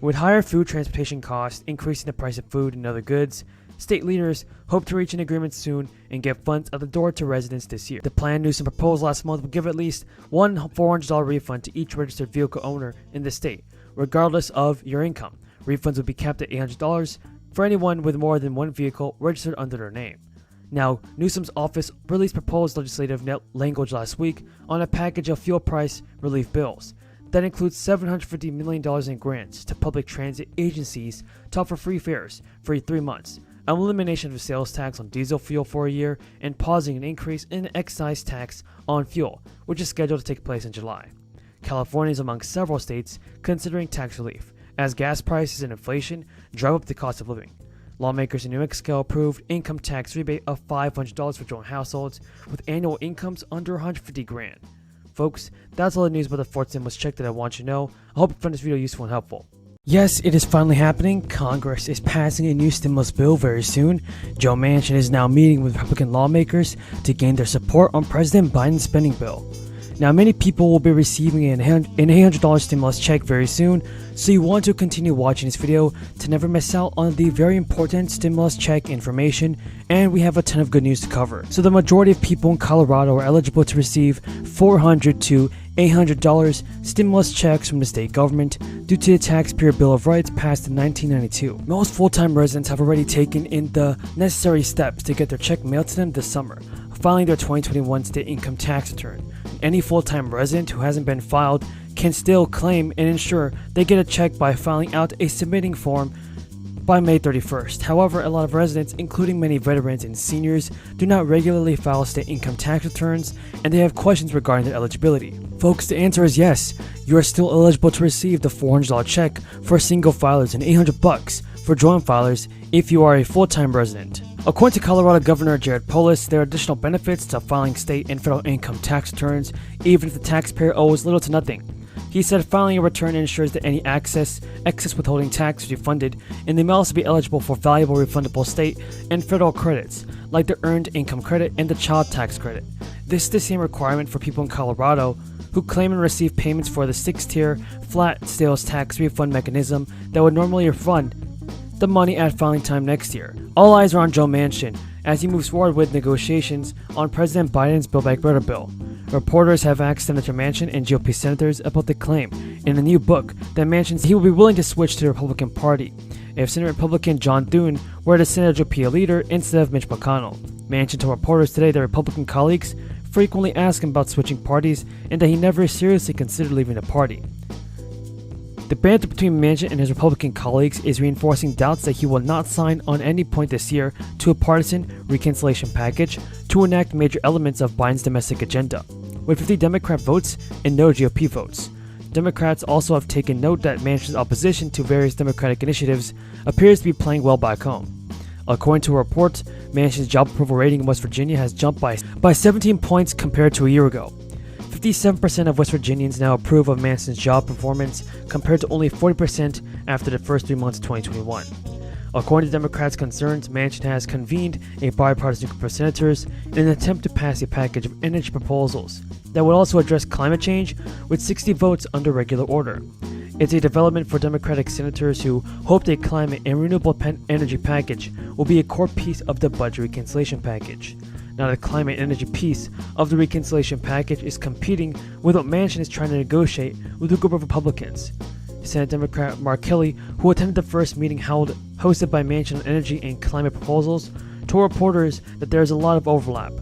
With higher food transportation costs increasing the price of food and other goods, state leaders hope to reach an agreement soon and get funds out the door to residents this year. The plan Newsom proposed last month will give at least one $400 refund to each registered vehicle owner in the state, regardless of your income. Refunds would be capped at $800 for anyone with more than one vehicle registered under their name. Now, Newsom's office released proposed legislative language last week on a package of fuel price relief bills. That includes $750 million in grants to public transit agencies to offer free fares for 3 months, an elimination of the sales tax on diesel fuel for a year, and pausing an increase in the excise tax on fuel, which is scheduled to take place in July. California is among several states considering tax relief, as gas prices and inflation drive up the cost of living. Lawmakers in New Mexico approved income tax rebate of $500 for joint households with annual incomes under $150,000. Folks, that's all the news about the fourth stimulus check that I want you to know. I hope you found this video useful and helpful. Yes, it is finally happening. Congress is passing a new stimulus bill very soon. Joe Manchin is now meeting with Republican lawmakers to gain their support on President Biden's spending bill. Now, many people will be receiving an $800 stimulus check very soon, so you want to continue watching this video to never miss out on the very important stimulus check information, and we have a ton of good news to cover. So the majority of people in Colorado are eligible to receive $400 to $800 stimulus checks from the state government due to the Taxpayer Bill of Rights passed in 1992. Most full-time residents have already taken in the necessary steps to get their check mailed to them this summer, filing their 2021 state income tax return. Any full-time resident who hasn't been filed can still claim and ensure they get a check by filing out a submitting form by May 31st. However, a lot of residents, including many veterans and seniors, do not regularly file state income tax returns, and they have questions regarding their eligibility. Folks, the answer is yes. You are still eligible to receive the $400 check for single filers and $800 for joint filers if you are a full-time resident. According to Colorado Governor Jared Polis, there are additional benefits to filing state and federal income tax returns, even if the taxpayer owes little to nothing. He said filing a return ensures that any excess withholding tax is refunded, and they may also be eligible for valuable refundable state and federal credits, like the Earned Income Credit and the Child Tax Credit. This is the same requirement for people in Colorado who claim and receive payments for the 6-tier flat sales tax refund mechanism that would normally refund the money at filing time next year. All eyes are on Joe Manchin as he moves forward with negotiations on President Biden's Build Back Better bill. Reporters have asked Senator Manchin and GOP senators about the claim in a new book that Manchin he will be willing to switch to the Republican Party if Senate Republican John Thune were the Senate GOP leader instead of Mitch McConnell. Manchin told reporters today that Republican colleagues frequently ask him about switching parties and that he never seriously considered leaving the party. The banter between Manchin and his Republican colleagues is reinforcing doubts that he will not sign on any point this year to a partisan reconciliation package to enact major elements of Biden's domestic agenda, with 50 Democrat votes and no GOP votes. Democrats also have taken note that Manchin's opposition to various Democratic initiatives appears to be playing well back home. According to a report, Manchin's job approval rating in West Virginia has jumped by 17 points compared to a year ago. 57% of West Virginians now approve of Manchin's job performance, compared to only 40% after the first 3 months of 2021. According to Democrats' concerns, Manchin has convened a bipartisan group of senators in an attempt to pass a package of energy proposals that would also address climate change with 60 votes under regular order. It's a development for Democratic senators who hope a climate and renewable energy package will be a core piece of the budget reconciliation package. Now, the climate and energy piece of the reconciliation package is competing with what Manchin is trying to negotiate with a group of Republicans. Senate Democrat Mark Kelly, who attended the first meeting hosted by Manchin on energy and climate proposals, told reporters that there is a lot of overlap.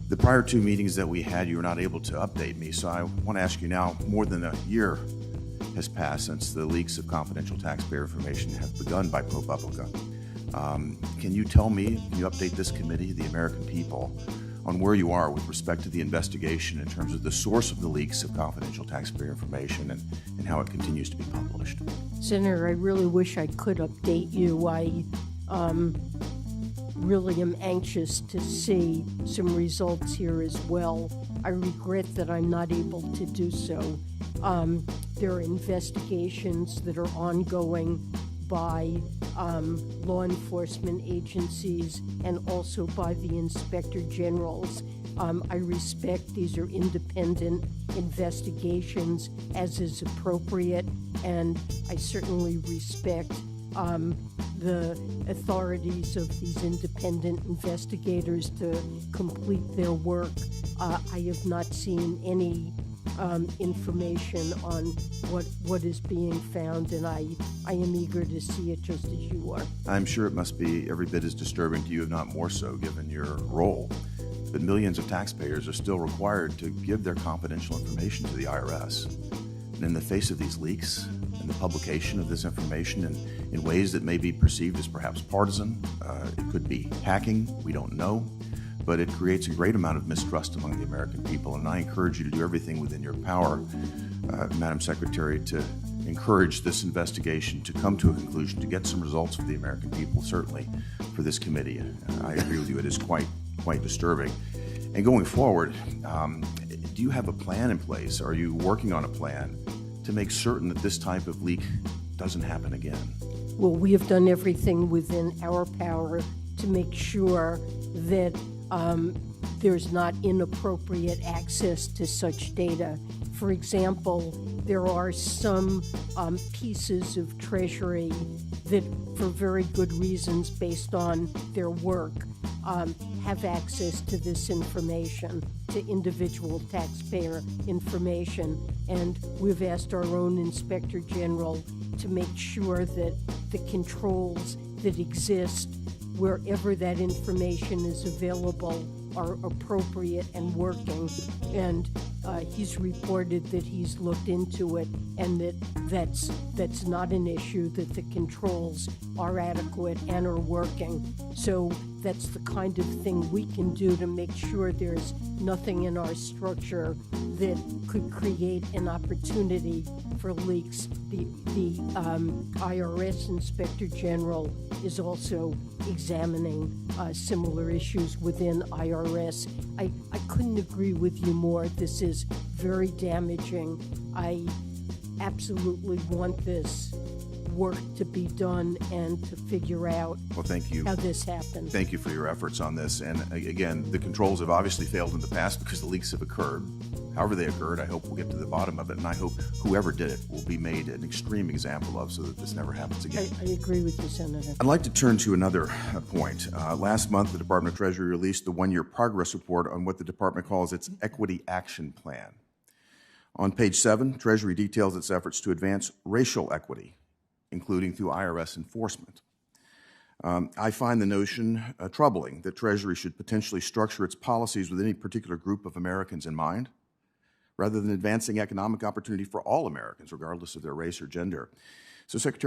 The prior 2 meetings that we had, you were not able to update me, so I want to ask you now, more than a year has passed since the leaks of confidential taxpayer information have begun by ProPublica. Can you tell me, can you update this committee, the American people, on where you are with respect to the investigation in terms of the source of the leaks of confidential taxpayer information and how it continues to be published? Senator, I really wish I could update you. I really am anxious to see some results here as well. I regret that I'm not able to do so. There are investigations that are ongoing by law enforcement agencies and also by the inspector generals I respect these are independent investigations as is appropriate, and I certainly respect the authorities of these independent investigators to complete their work. I have not seen any information on what is being found, and I am eager to see it just as you are. I'm sure it must be every bit as disturbing to you, if not more so, given your role. But millions of taxpayers are still required to give their confidential information to the IRS. And in the face of these leaks and the publication of this information in ways that may be perceived as perhaps partisan, it could be hacking, we don't know, but it creates a great amount of mistrust among the American people. And I encourage you to do everything within your power, Madam Secretary, to encourage this investigation to come to a conclusion, to get some results for the American people, certainly for this committee. I agree with you, it is quite disturbing. And going forward, do you have a plan in place? Are you working on a plan to make certain that this type of leak doesn't happen again? Well, we have done everything within our power to make sure that there's not inappropriate access to such data. For example, there are some pieces of Treasury that, for very good reasons based on their work, have access to this information, to individual taxpayer information. And we've asked our own Inspector General to make sure that the controls that exist wherever that information is available are appropriate and working. And he's reported that he's looked into it and that's not an issue, that the controls are adequate and are working. So that's the kind of thing we can do to make sure there's nothing in our structure that could create an opportunity for leaks. The IRS Inspector General is also examining similar issues within IRS. I couldn't agree with you more. This is very damaging. I absolutely want this work to be done and to figure out Thank you. how this happened. Thank you for your efforts on this. And again, the controls have obviously failed in the past because the leaks have occurred. However they occurred, I hope we'll get to the bottom of it, and I hope whoever did it will be made an extreme example of so that this never happens again. I agree with you, Senator. I'd like to turn to another point. Last month, the Department of Treasury released the one-year progress report on what the department calls its Equity Action Plan. On page 7, Treasury details its efforts to advance racial equity, including through IRS enforcement. I find the notion troubling that Treasury should potentially structure its policies with any particular group of Americans in mind, rather than advancing economic opportunity for all Americans, regardless of their race or gender. So, Secretary,